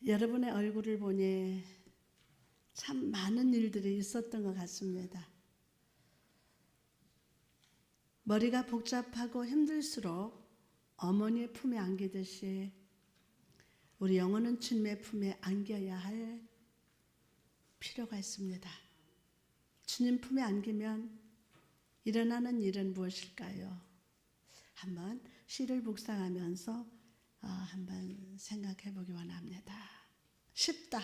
여러분의 얼굴을 보니 참 많은 일들이 있었던 것 같습니다. 머리가 복잡하고 힘들수록 어머니의 품에 안기듯이 우리 영혼은 주님의 품에 안겨야 할 필요가 있습니다. 주님 품에 안기면 일어나는 일은 무엇일까요? 한번 시를 묵상하면서 한번 생각해 보기 원합니다. 쉽다.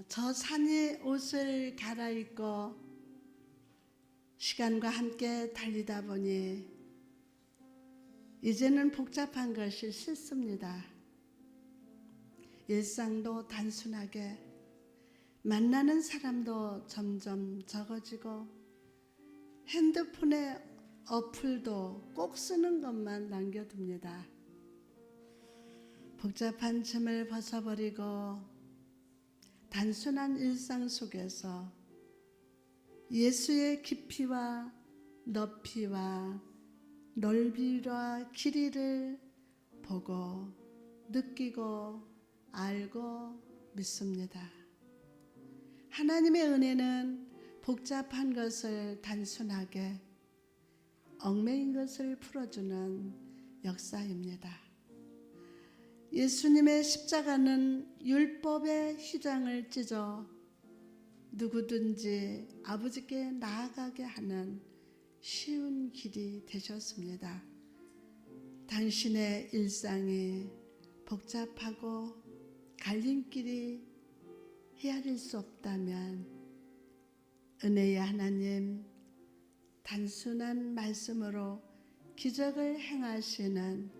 저 산이 옷을 갈아입고 시간과 함께 달리다 보니 이제는 복잡한 것이 싫습니다. 일상도 단순하게, 만나는 사람도 점점 적어지고, 핸드폰의 어플도 꼭 쓰는 것만 남겨둡니다. 복잡한 짐을 벗어버리고 단순한 일상 속에서 예수의 깊이와 높이와 넓이와 길이를 보고 느끼고 알고 믿습니다. 하나님의 은혜는 복잡한 것을 단순하게, 얽매인 것을 풀어주는 역사입니다. 예수님의 십자가는 율법의 휘장을 찢어 누구든지 아버지께 나아가게 하는 쉬운 길이 되셨습니다. 당신의 일상이 복잡하고 갈림길이 헤아릴 수 없다면 은혜의 하나님, 단순한 말씀으로 기적을 행하시는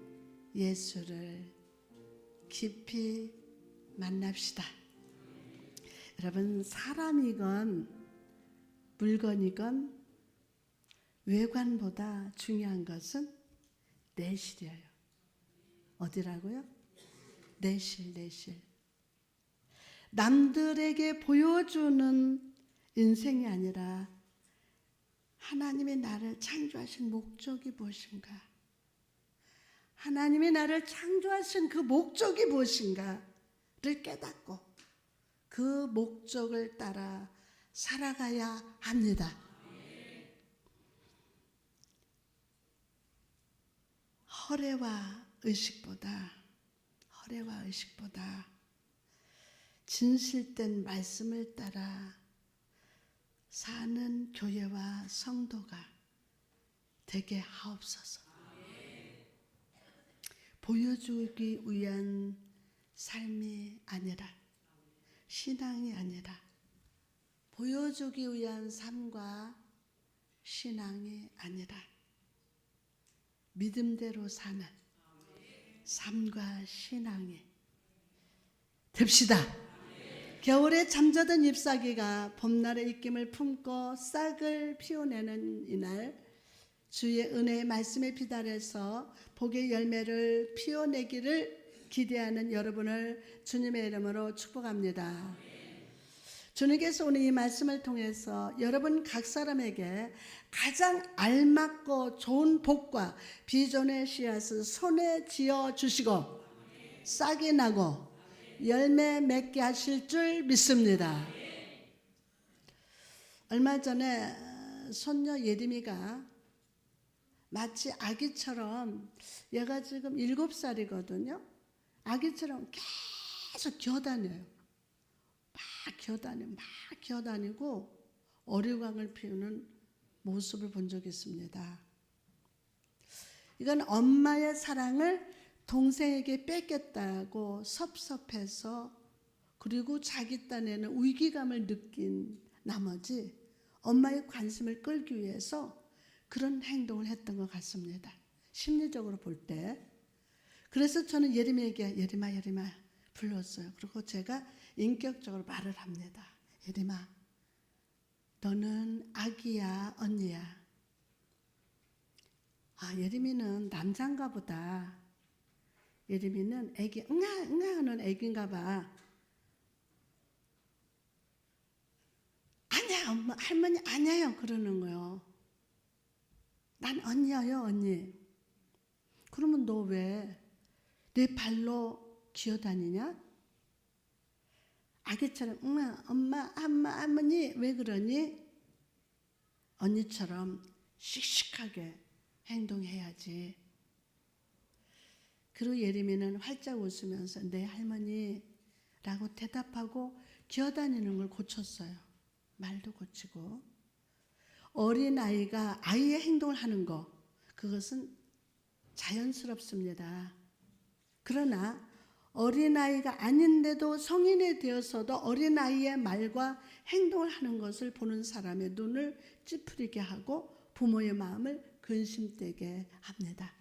예수를 깊이 만납시다. 여러분, 사람이건 물건이건 외관보다 중요한 것은 내실이에요. 어디라고요? 내실. 남들에게 보여주는 인생이 아니라 하나님의 나를 창조하신 목적이 무엇인가? 하나님의 나를 창조하신 그 목적이 무엇인가를 깨닫고 그 목적을 따라 살아가야 합니다. 허례와 의식보다 진실된 말씀을 따라 사는 교회와 성도가 되게 하옵소서. 보여주기 위한 삶이 아니라, 신앙이 아니라 보여주기 위한 삶과 신앙이 아니라 믿음대로 사는 삶과 신앙이 됩시다. 겨울에 잠자던 잎사귀가 봄날의 입김을 품고 싹을 피워내는 이날, 주의 은혜의 말씀에 비달해서 복의 열매를 피워내기를 기대하는 여러분을 주님의 이름으로 축복합니다. 주님께서 오늘 이 말씀을 통해서 여러분 각 사람에게 가장 알맞고 좋은 복과 비전의 씨앗을 손에 쥐어 주시고 싹이 나고 열매 맺게 하실 줄 믿습니다. 얼마 전에 손녀 예림이가 마치 아기처럼, 얘가 지금 7살이거든요. 아기처럼 계속 기어다녀요. 막 기어다니고 어리광을 피우는 모습을 본 적이 있습니다. 이건 엄마의 사랑을 동생에게 뺏겼다고 섭섭해서, 그리고 자기 딴에는 위기감을 느낀 나머지 엄마의 관심을 끌기 위해서 그런 행동을 했던 것 같습니다. 심리적으로 볼 때. 그래서 저는 예림이에게 예림아 불렀어요. 그리고 제가 인격적으로 말을 합니다. 예림아, 너는 아기야, 언니야? 예림이는 남잔가 보다. 예림이는 애기, 응아하는 애기인가 봐. 아니야, 엄마, 할머니 아니에요. 그러는 거예요. 난 언니예요, 언니. 그러면 너 왜 내 발로 기어다니냐? 아기처럼 엄마, 할머니 왜 그러니? 언니처럼 씩씩하게 행동해야지. 그리고 예림이는 활짝 웃으면서 네 할머니라고 대답하고 기어다니는 걸 고쳤어요. 말도 고치고. 어린아이가 아이의 행동을 하는 거, 그것은 자연스럽습니다. 그러나 어린아이가 아닌데도 성인이 되어서도 어린아이의 말과 행동을 하는 것을 보는 사람의 눈을 찌푸리게 하고 부모의 마음을 근심되게 합니다.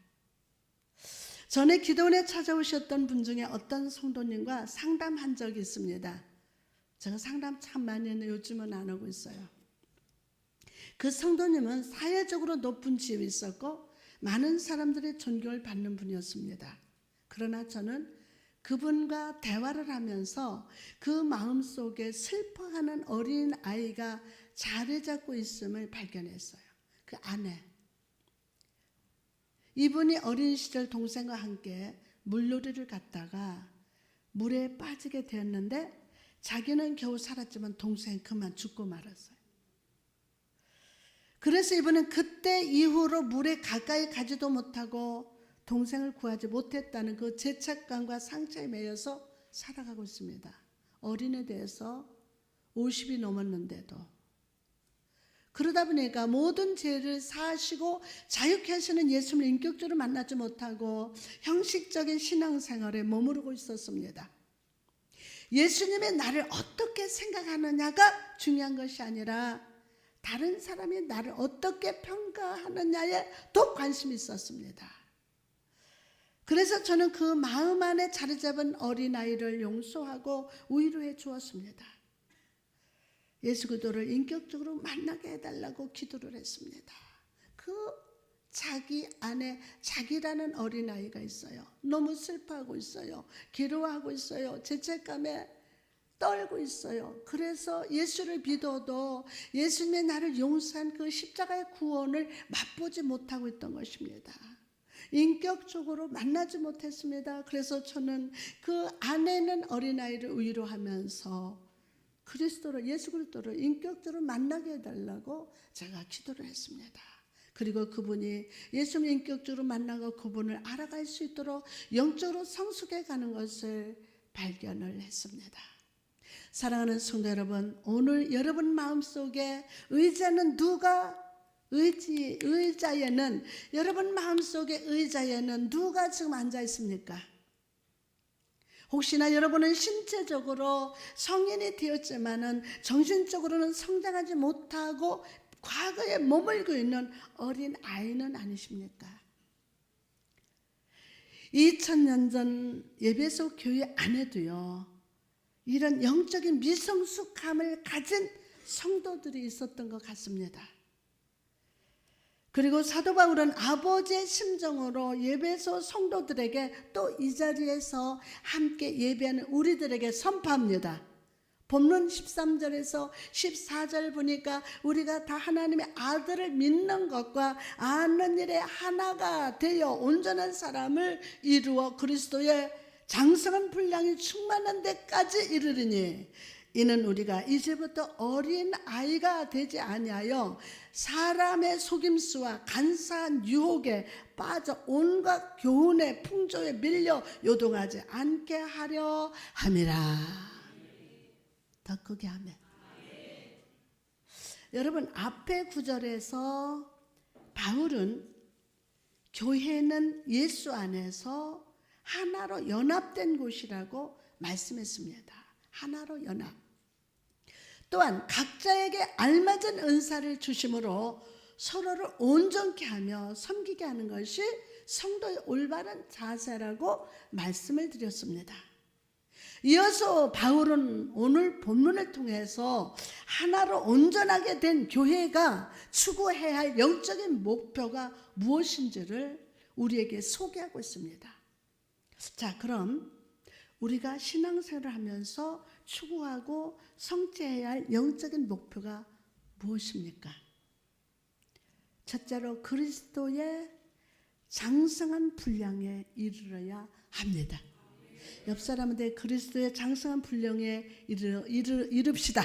전에 기도원에 찾아오셨던 분 중에 어떤 성도님과 상담한 적이 있습니다. 제가 상담 참 많이 했는데 요즘은 안 하고 있어요. 그 성도님은 사회적으로 높은 지위에 있었고 많은 사람들의 존경을 받는 분이었습니다. 그러나 저는 그분과 대화를 하면서 그 마음속에 슬퍼하는 어린 아이가 자리 잡고 있음을 발견했어요. 그 안에. 이분이 어린 시절 동생과 함께 물놀이를 갔다가 물에 빠지게 되었는데 자기는 겨우 살았지만 동생은 그만 죽고 말았어요. 그래서 이분은 그때 이후로 물에 가까이 가지도 못하고 동생을 구하지 못했다는 그 죄책감과 상처에 매여서 살아가고 있습니다. 어린에 대해서 50이 넘었는데도. 그러다 보니까 모든 죄를 사하시고 자유케 하시는 예수님을 인격적으로 만나지 못하고 형식적인 신앙생활에 머무르고 있었습니다. 예수님의 나를 어떻게 생각하느냐가 중요한 것이 아니라 다른 사람이 나를 어떻게 평가하느냐에 더 관심이 있었습니다. 그래서 저는 그 마음 안에 자리 잡은 어린아이를 용서하고 위로해 주었습니다. 예수 그리스도를 인격적으로 만나게 해달라고 기도를 했습니다. 그 자기 안에 자기라는 어린아이가 있어요. 너무 슬퍼하고 있어요. 괴로워하고 있어요. 죄책감에 떨고 있어요. 그래서 예수를 믿어도 예수님의 나를 용서한 그 십자가의 구원을 맛보지 못하고 있던 것입니다. 인격적으로 만나지 못했습니다. 그래서 저는 그 안에는 어린아이를 위로하면서 그리스도를, 예수 그리스도를 인격적으로 만나게 해달라고 제가 기도를 했습니다. 그리고 그분이 예수님을 인격적으로 만나고 그분을 알아갈 수 있도록 영적으로 성숙해 가는 것을 발견을 했습니다. 사랑하는 성도 여러분, 오늘 여러분 마음속에 의자는 의자에는 여러분 마음속에 의자에는 누가 지금 앉아 있습니까? 혹시나 여러분은 신체적으로 성인이 되었지만은 정신적으로는 성장하지 못하고 과거에 머물고 있는 어린 아이는 아니십니까? 2000년 전 예배소 교회 안에도요, 이런 영적인 미성숙함을 가진 성도들이 있었던 것 같습니다. 그리고 사도 바울은 아버지의 심정으로 예배소 성도들에게 또 이 자리에서 함께 예배하는 우리들에게 선포합니다. 본문 13절에서 14절 보니까 우리가 다 하나님의 아들을 믿는 것과 아는 일에 하나가 되어 온전한 사람을 이루어 그리스도의 장성한 분량이 충만한 데까지 이르리니 이는 우리가 이제부터 어린 아이가 되지 아니하여 사람의 속임수와 간사한 유혹에 빠져 온갖 교훈의 풍조에 밀려 요동하지 않게 하려 함이라. 더 크게 하면. 여러분, 앞에 구절에서 바울은 교회는 예수 안에서 하나로 연합된 곳이라고 말씀했습니다. 하나로 연합. 또한 각자에게 알맞은 은사를 주심으로 서로를 온전케 하며 섬기게 하는 것이 성도의 올바른 자세라고 말씀을 드렸습니다. 이어서 바울은 오늘 본문을 통해서 하나로 온전하게 된 교회가 추구해야 할 영적인 목표가 무엇인지를 우리에게 소개하고 있습니다. 자, 그럼 우리가 신앙생활을 하면서 추구하고 성취해야 할 영적인 목표가 무엇입니까? 첫째로 그리스도의 장성한 분량에 이르러야 합니다. 옆 사람한테 그리스도의 장성한 분량에 이릅시다.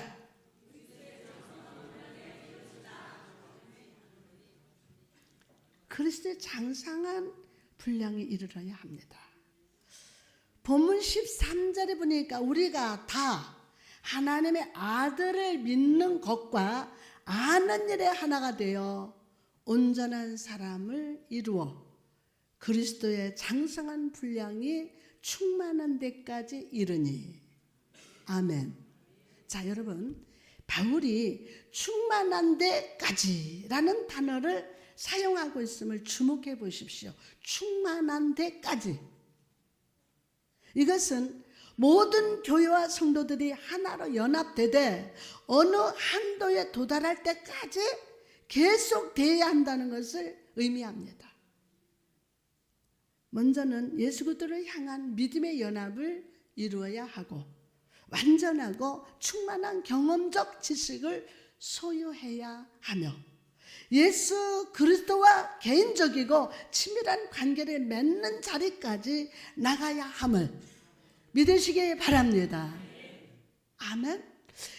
그리스도의 장성한 분량에 이르러야 합니다. 본문 13절에 보니까 우리가 다 하나님의 아들을 믿는 것과 아는 일에 하나가 되어 온전한 사람을 이루어 그리스도의 장성한 분량이 충만한 데까지 이르니. 아멘. 자, 여러분, 바울이 충만한 데까지라는 단어를 사용하고 있음을 주목해 보십시오. 충만한 데까지. 이것은 모든 교회와 성도들이 하나로 연합되되 어느 한도에 도달할 때까지 계속돼야 한다는 것을 의미합니다. 먼저는 예수 그리스도를 향한 믿음의 연합을 이루어야 하고 완전하고 충만한 경험적 지식을 소유해야 하며 예수 그리스도와 개인적이고 친밀한 관계를 맺는 자리까지 나가야 함을 믿으시기 바랍니다. 아멘.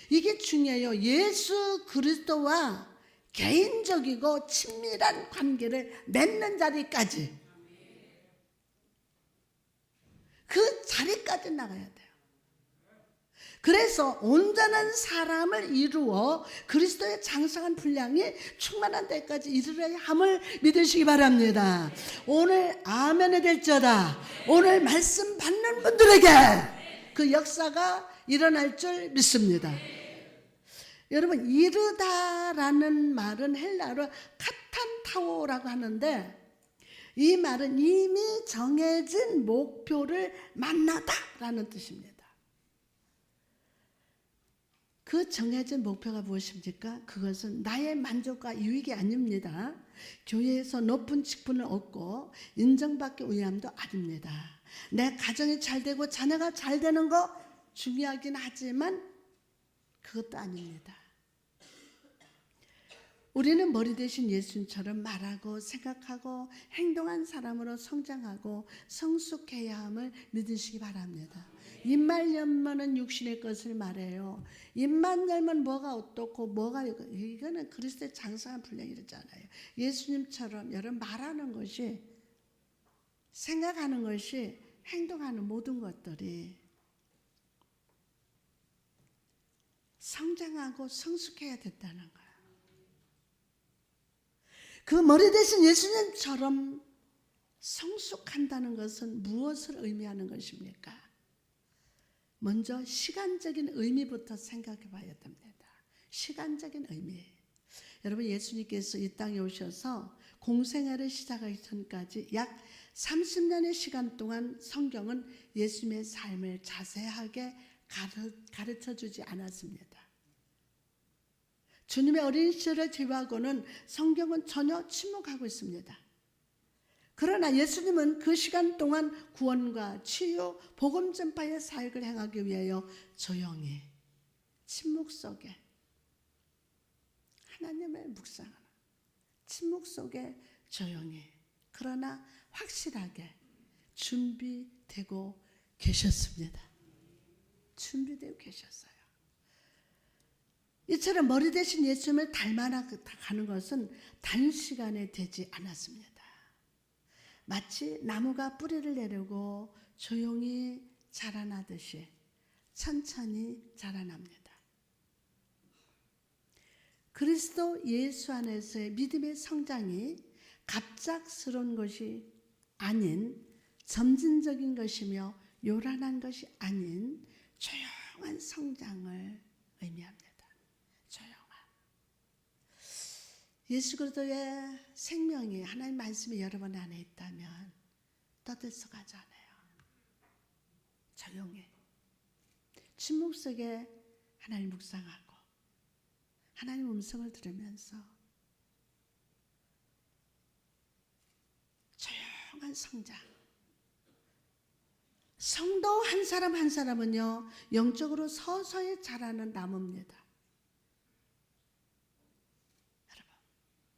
이게 중요해요. 예수 그리스도와 개인적이고 친밀한 관계를 맺는 자리까지, 그 자리까지 나가야 돼요. 그래서 온전한 사람을 이루어 그리스도의 장성한 분량이 충만한 데까지 이르러야 함을 믿으시기 바랍니다. 오늘 아멘이 될지어다. 오늘 말씀 받는 분들에게 그 역사가 일어날 줄 믿습니다. 여러분, 이르다라는 말은 헬라어로 카탄타오라고 하는데 이 말은 이미 정해진 목표를 만나다라는 뜻입니다. 그 정해진 목표가 무엇입니까? 그것은 나의 만족과 유익이 아닙니다. 교회에서 높은 직분을 얻고 인정받기 위함도 아닙니다. 내 가정이 잘 되고 자녀가 잘 되는 거 중요하긴 하지만 그것도 아닙니다. 우리는 머리 대신 예수님처럼 말하고 생각하고 행동한 사람으로 성장하고 성숙해야 함을 믿으시기 바랍니다. 입만 열면은 육신의 것을 말해요. 입만 열면 뭐가 어떻고 뭐가 이거는 그리스도의 장성한 분량이잖아요. 예수님처럼 여러분 말하는 것이, 생각하는 것이, 행동하는 모든 것들이 성장하고 성숙해야 된다는 거예요. 그 머리 대신 예수님처럼 성숙한다는 것은 무엇을 의미하는 것입니까? 먼저 시간적인 의미부터 생각해 봐야 됩니다. 시간적인 의미. 여러분, 예수님께서 이 땅에 오셔서 공생애를 시작하기 전까지 약 30년의 시간 동안 성경은 예수님의 삶을 자세하게 가르쳐 주지 않았습니다. 주님의 어린 시절을 제외하고는 성경은 전혀 침묵하고 있습니다. 그러나 예수님은 그 시간 동안 구원과 치유, 복음 전파의 사역을 행하기 위하여 조용히 침묵 속에 하나님을 묵상하는 침묵 속에 조용히 그러나 확실하게 준비되고 계셨습니다. 준비되고 계셨어요. 이처럼 머리 대신 예수님을 닮아가는 것은 단시간에 되지 않았습니다. 마치 나무가 뿌리를 내리고 조용히 자라나듯이 천천히 자라납니다. 그리스도 예수 안에서의 믿음의 성장이 갑작스러운 것이 아닌 점진적인 것이며 요란한 것이 아닌 조용한 성장을 의미합니다. 예수 그리스도의 생명이 하나님 말씀이 여러분 안에 있다면 떠들썩하지 않아요. 조용히 침묵 속에 하나님 묵상하고 하나님 음성을 들으면서 조용한 성장. 성도 한 사람 한 사람은요, 영적으로 서서히 자라는 나무입니다.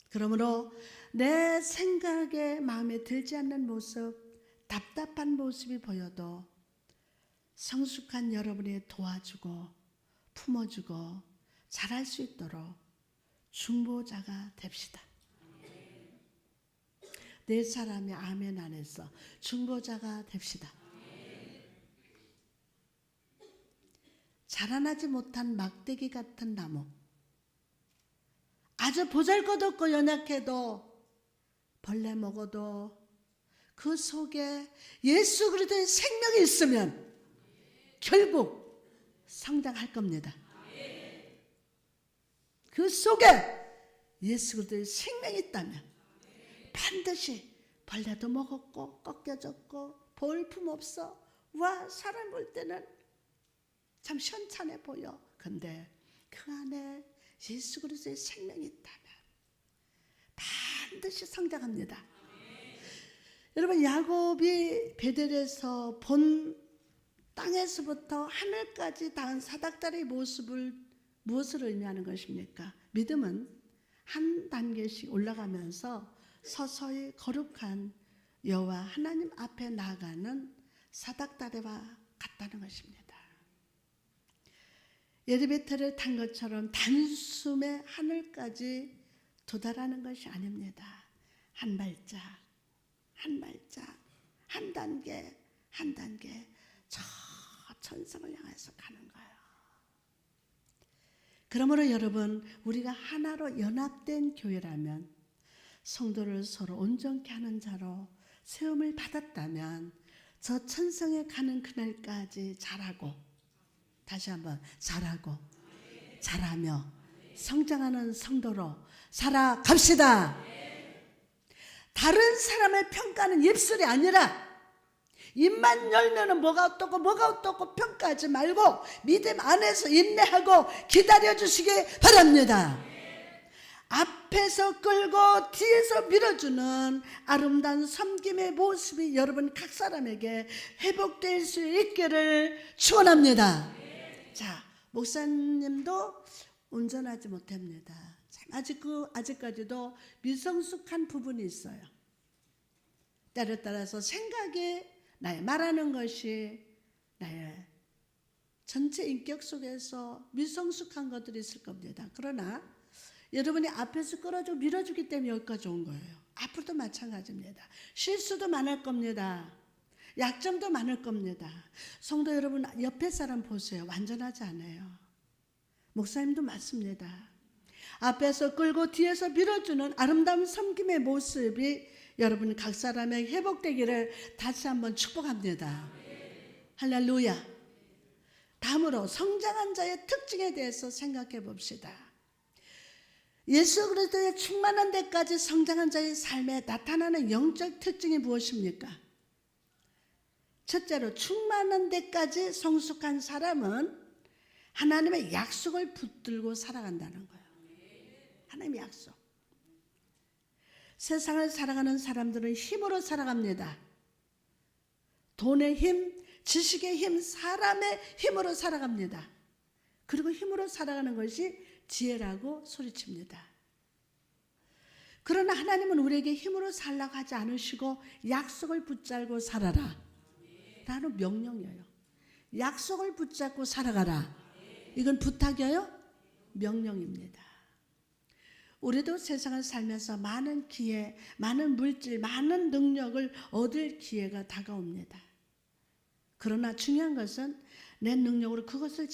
그러므로 내 생각에 마음에 들지 않는 모습, 답답한 모습이 보여도 성숙한 여러분이 도와주고 품어주고 잘할 수 있도록 중보자가 됩시다. 네 사람이 아멘 안 했어. 중보자가 됩시다. 자라나지 못한 막대기 같은 나무, 아주 보잘것없고 연약해도 벌레 먹어도 그 속에 예수 그리스도의 생명이 있으면 결국 성장할 겁니다. 그 속에 예수 그리스도의 생명이 있다면 반드시 벌레도 먹었고 꺾여졌고 볼품 없어. 와, 사람 볼 때는 참 현찬해 보여. 근데 그 안에 예수 그리스도의 생명이 있다면 반드시 성장합니다. 여러분, 야곱이 베델에서 본 땅에서부터 하늘까지 닿은 사닥다리의 모습을 무엇을 의미하는 것입니까? 믿음은 한 단계씩 올라가면서 서서히 거룩한 여호와 하나님 앞에 나아가는 사닥다리와 같다는 것입니다. 엘리베이터를 탄 것처럼 단숨에 하늘까지 도달하는 것이 아닙니다. 한 발짝, 한 발짝, 한 단계, 한 단계 저 천성을 향해서 가는 거예요. 그러므로 여러분, 우리가 하나로 연합된 교회라면, 성도를 서로 온전케 하는 자로 세움을 받았다면 저 천성에 가는 그날까지 자라고, 다시 한번 자라고 자라며 성장하는 성도로 살아갑시다. 다른 사람의 평가는 입술이 아니라 입만 열면은 뭐가 어떻고 뭐가 어떻고 평가하지 말고 믿음 안에서 인내하고 기다려주시기 바랍니다. 앞에서 끌고 뒤에서 밀어주는 아름다운 섬김의 모습이 여러분 각 사람에게 회복될 수 있기를 축원합니다. 자, 목사님도 운전하지 못합니다. 아직까지도 미성숙한 부분이 있어요. 때를 따라서 생각이 나의 말하는 것이 나의 전체 인격 속에서 미성숙한 것들이 있을 겁니다. 그러나 여러분이 앞에서 끌어주고 밀어주기 때문에 여기까지 온 거예요. 앞으로도 마찬가지입니다. 실수도 많을 겁니다. 약점도 많을 겁니다. 성도 여러분, 옆에 사람 보세요. 완전하지 않아요. 목사님도 맞습니다. 앞에서 끌고 뒤에서 밀어주는 아름다운 섬김의 모습이 여러분 각 사람에게 회복되기를 다시 한번 축복합니다. 할렐루야. 다음으로 성장한 자의 특징에 대해서 생각해 봅시다. 예수 그리스도의 충만한 데까지 성장한 자의 삶에 나타나는 영적 특징이 무엇입니까? 첫째로, 충만한 데까지 성숙한 사람은 하나님의 약속을 붙들고 살아간다는 거예요. 하나님의 약속. 세상을 살아가는 사람들은 힘으로 살아갑니다. 돈의 힘, 지식의 힘, 사람의 힘으로 살아갑니다. 그리고 힘으로 살아가는 것이 지혜라고 소리칩니다. 그러나 하나님은 우리에게 힘으로 살라고 하지 않으시고 약속을 붙잡고 살아라 라는 명령이에요. 약속을 붙잡고 살아가라. 이건 부탁이에요? 명령입니다. 우리도 세상을 살면서 많은 기회, 많은 물질, 많은 능력을 얻을 기회가 다가옵니다. 그러나 중요한 것은 내 능력으로 그것을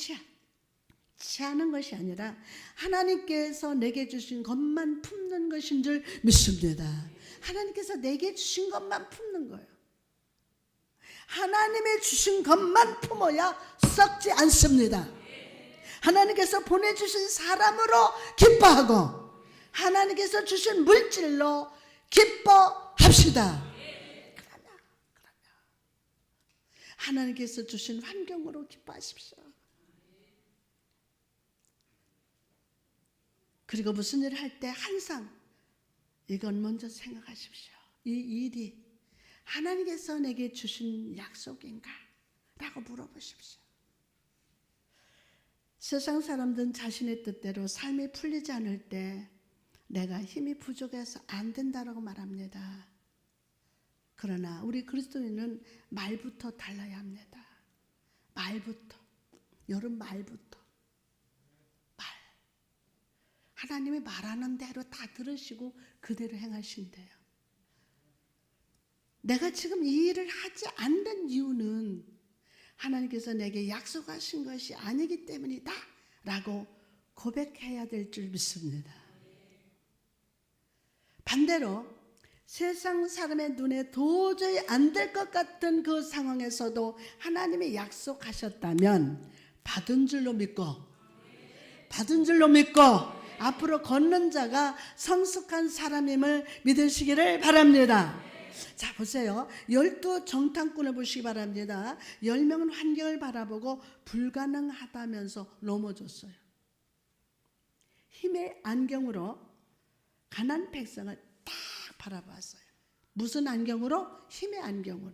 취하는 것이 아니라 하나님께서 내게 주신 것만 품는 것인 줄 믿습니다. 하나님께서 내게 주신 것만 품는 거예요. 하나님의 주신 것만 품어야 썩지 않습니다. 하나님께서 보내주신 사람으로 기뻐하고 하나님께서 주신 물질로 기뻐합시다. 그러면 하나님께서 주신 환경으로 기뻐하십시오. 그리고 무슨 일을 할 때 항상 이건 먼저 생각하십시오. 이 일이 하나님께서 내게 주신 약속인가? 라고 물어보십시오. 세상 사람들은 자신의 뜻대로 삶이 풀리지 않을 때 내가 힘이 부족해서 안 된다라고 말합니다. 그러나 우리 그리스도인은 말부터 달라야 합니다. 말부터, 여름 말부터 말. 하나님이 말하는 대로 다 들으시고 그대로 행하신대요. 내가 지금 이 일을 하지 않는 이유는 하나님께서 내게 약속하신 것이 아니기 때문이다 라고 고백해야 될 줄 믿습니다. 반대로 세상 사람의 눈에 도저히 안 될 것 같은 그 상황에서도 하나님이 약속하셨다면 받은 줄로 믿고 앞으로 걷는 자가 성숙한 사람임을 믿으시기를 바랍니다. 자, 보세요. 12 정탐꾼을 보시기 바랍니다. 10명은 환경을 바라보고 불가능하다면서 넘어졌어요. 힘의 안경으로 가난 백성을 딱 바라봤어요. 무슨 안경으로? 힘의 안경으로.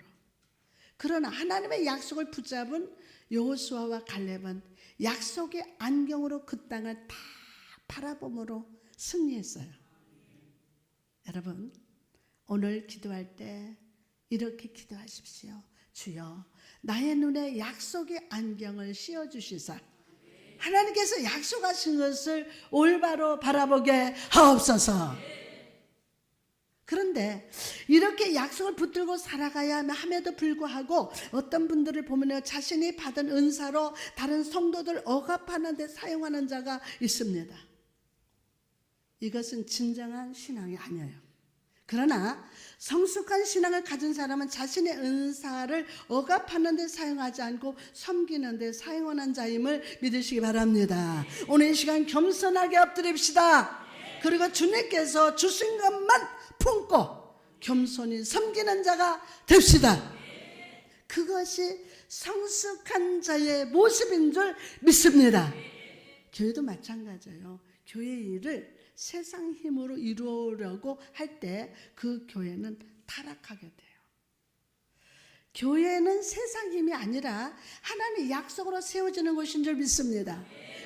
그러나 하나님의 약속을 붙잡은 여호수아와 갈렙은 약속의 안경으로 그 땅을 다 바라봄으로 승리했어요. 여러분, 오늘 기도할 때 이렇게 기도하십시오. 주여, 나의 눈에 약속의 안경을 씌워주시사 하나님께서 약속하신 것을 올바로 바라보게 하옵소서. 그런데 이렇게 약속을 붙들고 살아가야 함에도 불구하고 어떤 분들을 보면 자신이 받은 은사로 다른 성도들 억압하는 데 사용하는 자가 있습니다. 이것은 진정한 신앙이 아니에요. 그러나 성숙한 신앙을 가진 사람은 자신의 은사를 억압하는 데 사용하지 않고 섬기는 데 사용하는 자임을 믿으시기 바랍니다. 오늘 이 시간 겸손하게 엎드립시다. 그리고 주님께서 주신 것만 품고 겸손히 섬기는 자가 됩시다. 그것이 성숙한 자의 모습인 줄 믿습니다. 교회도 마찬가지예요. 교회 일을 세상 힘으로 이루려고 할 때 그 교회는 타락하게 돼요. 교회는 세상 힘이 아니라 하나님의 약속으로 세워지는 것인 줄 믿습니다.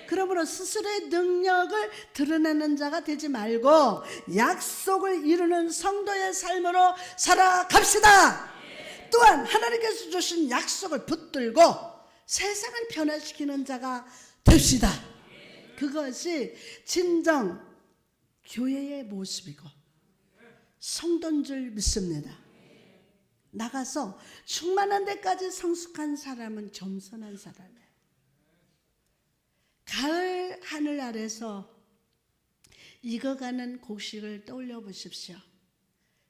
그러므로 스스로의 능력을 드러내는 자가 되지 말고 약속을 이루는 성도의 삶으로 살아갑시다. 또한 하나님께서 주신 약속을 붙들고 세상을 변화시키는 자가 됩시다. 그것이 진정 교회의 모습이고 성도인 줄 믿습니다. 나가서 충만한 데까지 성숙한 사람은 겸손한 사람이에요. 가을 하늘 아래서 익어가는 곡식을 떠올려 보십시오.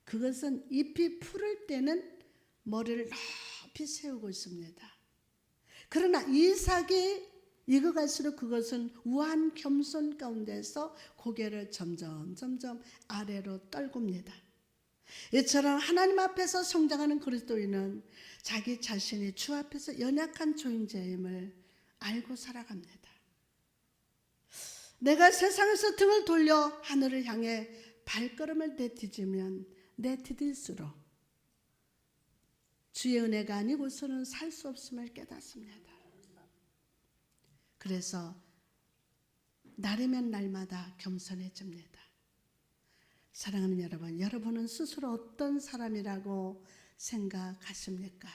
그것은 잎이 푸를 때는 머리를 높이 세우고 있습니다. 그러나 이삭이 익어갈수록 그것은 우한 겸손 가운데서 고개를 점점 아래로 떨굽니다. 이처럼 하나님 앞에서 성장하는 그리스도인은 자기 자신이 주 앞에서 연약한 존재임을 알고 살아갑니다. 내가 세상에서 등을 돌려 하늘을 향해 발걸음을 내디디면 내디딜수록 주의 은혜가 아니고서는 살 수 없음을 깨닫습니다. 그래서 날이면 날마다 겸손해집니다. 사랑하는 여러분, 여러분은 스스로 어떤 사람이라고 생각하십니까?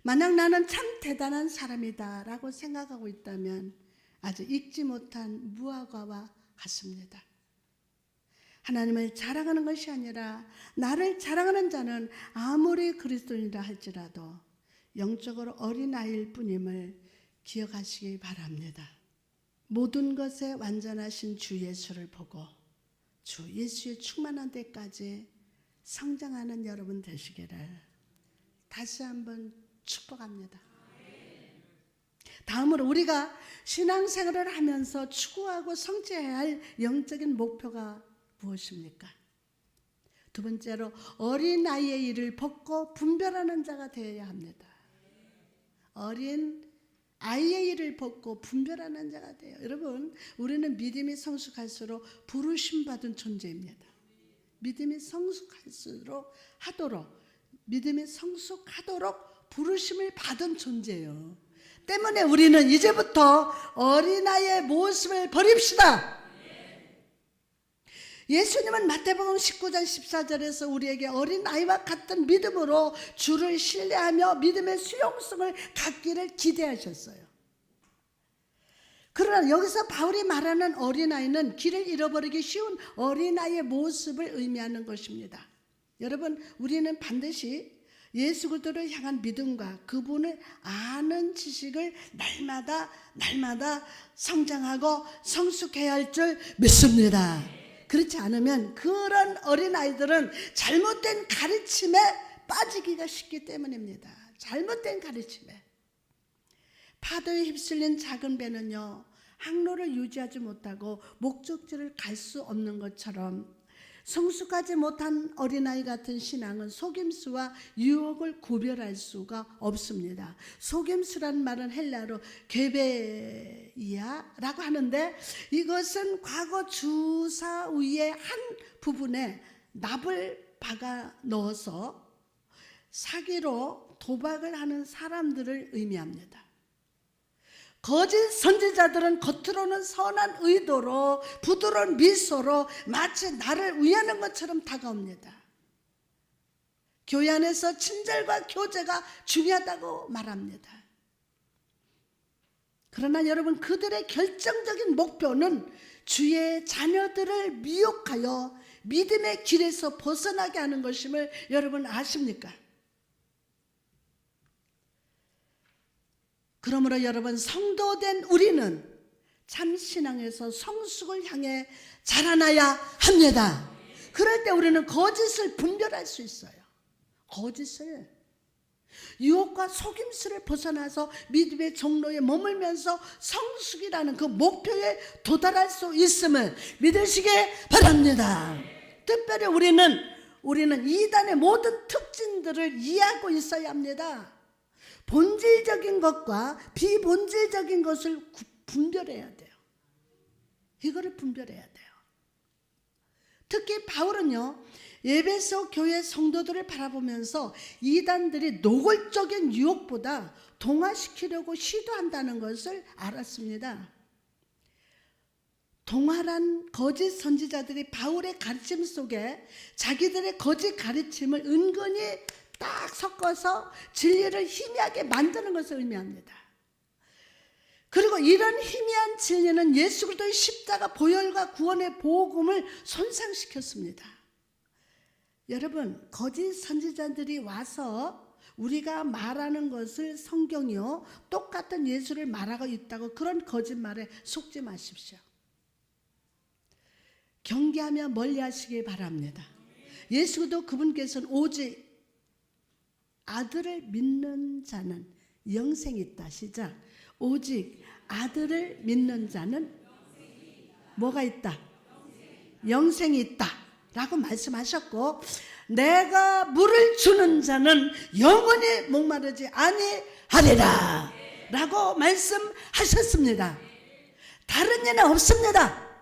만약 나는 참 대단한 사람이다 라고 생각하고 있다면 아직 익지 못한 무화과와 같습니다. 하나님을 자랑하는 것이 아니라 나를 자랑하는 자는 아무리 그리스도인이라 할지라도 영적으로 어린아이일 뿐임을 기억하시기 바랍니다. 모든 것에 완전하신 주 예수를 보고 주 예수의 충만한 데까지 성장하는 여러분 되시기를 다시 한번 축복합니다. 다음으로 우리가 신앙생활을 하면서 추구하고 성취해야 할 영적인 목표가 무엇입니까? 두 번째로 어린아이의 일을 벗고 분별하는 자가 되어야 합니다. 어린 아이의 일을 벗고 분별하는 자가 돼요. 여러분, 우리는 믿음이 성숙할수록 부르심받은 존재입니다. 믿음이 성숙할수록 믿음이 성숙하도록 부르심을 받은 존재예요. 때문에 우리는 이제부터 어린아이의 모습을 버립시다. 예수님은 마태복음 19장 14절에서 우리에게 어린아이와 같은 믿음으로 주를 신뢰하며 믿음의 수용성을 갖기를 기대하셨어요. 그러나 여기서 바울이 말하는 어린아이는 길을 잃어버리기 쉬운 어린아이의 모습을 의미하는 것입니다. 여러분, 우리는 반드시 예수 그리스도를 향한 믿음과 그분을 아는 지식을 날마다 성장하고 성숙해야 할 줄 믿습니다. 그렇지 않으면 그런 어린아이들은 잘못된 가르침에 빠지기가 쉽기 때문입니다. 잘못된 가르침에. 파도에 휩쓸린 작은 배는요, 항로를 유지하지 못하고 목적지를 갈 수 없는 것처럼 성숙하지 못한 어린아이 같은 신앙은 속임수와 유혹을 구별할 수가 없습니다. 속임수란 말은 헬라어로 게베이아라고 하는데, 이것은 과거 주사위의 한 부분에 납을 박아 넣어서 사기로 도박을 하는 사람들을 의미합니다. 거짓 선지자들은 겉으로는 선한 의도로 부드러운 미소로 마치 나를 위하는 것처럼 다가옵니다. 교회 안에서 친절과 교제가 중요하다고 말합니다. 그러나 여러분, 그들의 결정적인 목표는 주의 자녀들을 미혹하여 믿음의 길에서 벗어나게 하는 것임을 여러분 아십니까? 그러므로 여러분, 성도된 우리는 참신앙에서 성숙을 향해 자라나야 합니다. 그럴 때 우리는 거짓을 분별할 수 있어요. 거짓을, 유혹과 속임수를 벗어나서 믿음의 정로에 머물면서 성숙이라는 그 목표에 도달할 수 있음을 믿으시기 바랍니다. 특별히 우리는 이단의 모든 특징들을 이해하고 있어야 합니다. 본질적인 것과 비본질적인 것을 분별해야 돼요. 이거를 분별해야 돼요. 특히 바울은요, 에베소 교회 성도들을 바라보면서 이단들이 노골적인 유혹보다 동화시키려고 시도한다는 것을 알았습니다. 동화란 거짓 선지자들이 바울의 가르침 속에 자기들의 거짓 가르침을 은근히 딱 섞어서 진리를 희미하게 만드는 것을 의미합니다. 그리고 이런 희미한 진리는 예수 그리스도의 십자가 보혈과 구원의 복음을 손상시켰습니다. 여러분, 거짓 선지자들이 와서 우리가 말하는 것을 성경이요, 똑같은 예수를 말하고 있다고 그런 거짓말에 속지 마십시오. 경계하며 멀리하시기 바랍니다. 예수 그리스도 그분께서는 오직 아들을 믿는 자는 영생이 있다. 시작. 오직 아들을 믿는 자는 뭐가 있다? 영생이 있다 라고 말씀하셨고, 내가 물을 주는 자는 영원히 목마르지 아니하리라 라고 말씀하셨습니다. 다른 일은 없습니다.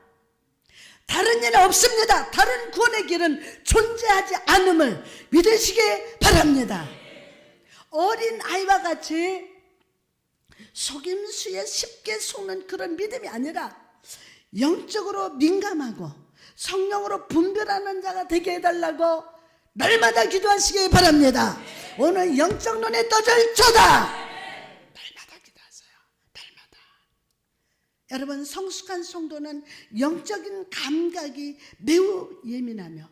다른 일은 없습니다. 다른 구원의 길은 존재하지 않음을 믿으시기 바랍니다. 어린 아이와 같이 속임수에 쉽게 속는 그런 믿음이 아니라 영적으로 민감하고 성령으로 분별하는 자가 되게 해달라고 날마다 기도하시기 바랍니다. 오늘 영적 눈에 떠질 조다. 날마다 기도하세요. 날마다. 여러분, 성숙한 성도는 영적인 감각이 매우 예민하며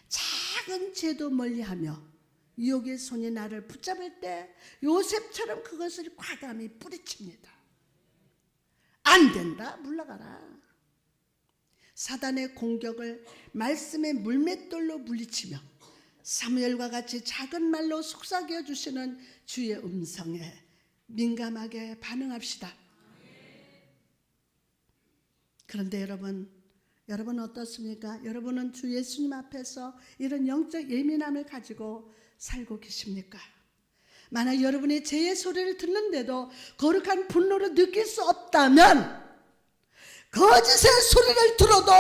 작은 죄도 멀리하며 유혹의 손이 나를 붙잡을 때 요셉처럼 그것을 과감히 뿌리칩니다. 안 된다, 물러가라. 사단의 공격을 말씀의 물맷돌로 물리치며 사무엘과 같이 작은 말로 속삭여 주시는 주의 음성에 민감하게 반응합시다. 그런데 여러분 어떻습니까? 여러분은 주 예수님 앞에서 이런 영적 예민함을 가지고 살고 계십니까? 만약 여러분이 제의 소리를 듣는데도 거룩한 분노를 느낄 수 없다면, 거짓의 소리를 들어도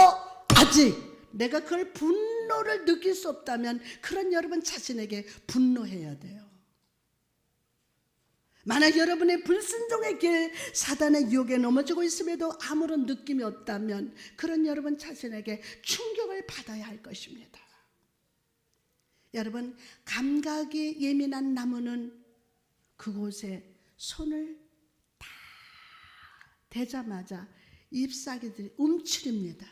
아직 내가 그걸 분노를 느낄 수 없다면, 그런 여러분 자신에게 분노해야 돼요. 만약 여러분의 불순종의 길, 사단의 유혹에 넘어지고 있음에도 아무런 느낌이 없다면 그런 여러분 자신에게 충격을 받아야 할 것입니다. 여러분, 감각이 예민한 나무는 그곳에 손을 다 대자마자 잎사귀들이 움츠립니다.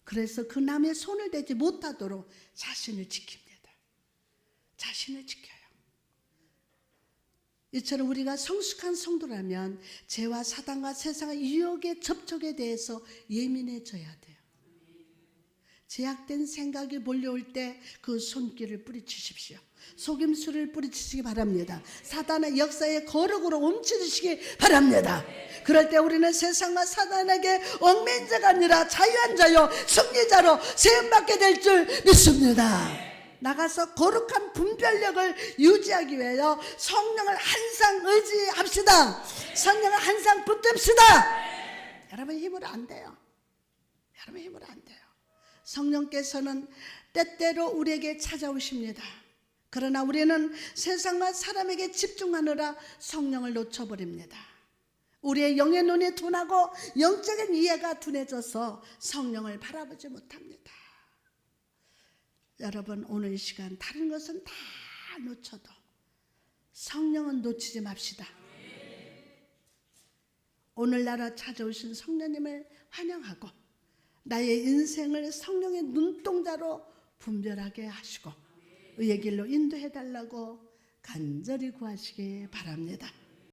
그래서 그 나무에 손을 대지 못하도록 자신을 지킵니다. 자신을 지켜요. 이처럼 우리가 성숙한 성도라면 죄와 사단과 세상의 유혹의 접촉에 대해서 예민해져야 돼요. 제약된 생각이 몰려올 때 그 손길을 뿌리치십시오. 속임수를 뿌리치시기 바랍니다. 사단의 역사의 거룩으로 움츠리시기 바랍니다. 그럴 때 우리는 세상과 사단에게 얽매인 자가 아니라 자유한 자요 승리자로 세움받게 될 줄 믿습니다. 나가서 거룩한 분별력을 유지하기 위하여 성령을 항상 의지합시다. 성령을 항상 붙듭시다. 여러분 힘으로 안 돼요. 여러분 힘으로 안 돼요. 성령께서는 때때로 우리에게 찾아오십니다. 그러나 우리는 세상과 사람에게 집중하느라 성령을 놓쳐버립니다. 우리의 영의 눈이 둔하고 영적인 이해가 둔해져서 성령을 바라보지 못합니다. 여러분 오늘 이 시간 다른 것은 다 놓쳐도 성령은 놓치지 맙시다. 오늘날아 찾아오신 성령님을 환영하고 나의 인생을 성령의 눈동자로 분별하게 하시고 의의 길로 인도해달라고 간절히 구하시기 바랍니다.